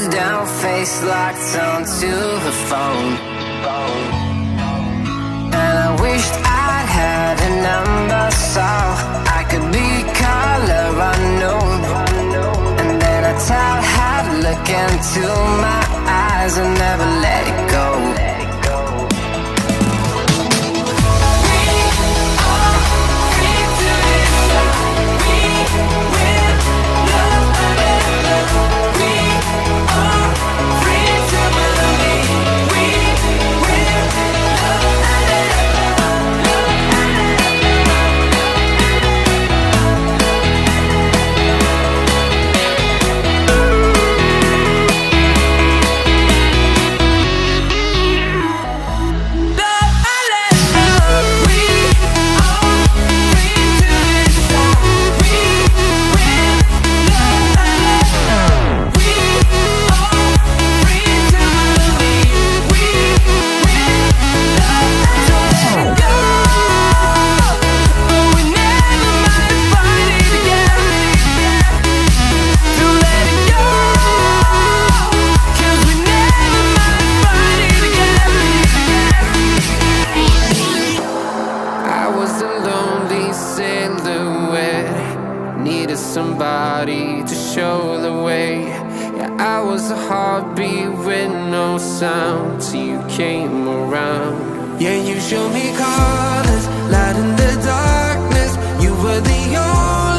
Shoulders down, face locked onto her phone. And I wished I'd had a number so I could be color unknown. And then I tell her to look into my eyes and never let it go. Somebody to show the way. Yeah, I was a heartbeat with no sound till you came around. Yeah, you showed me colors, light in the darkness. You were the only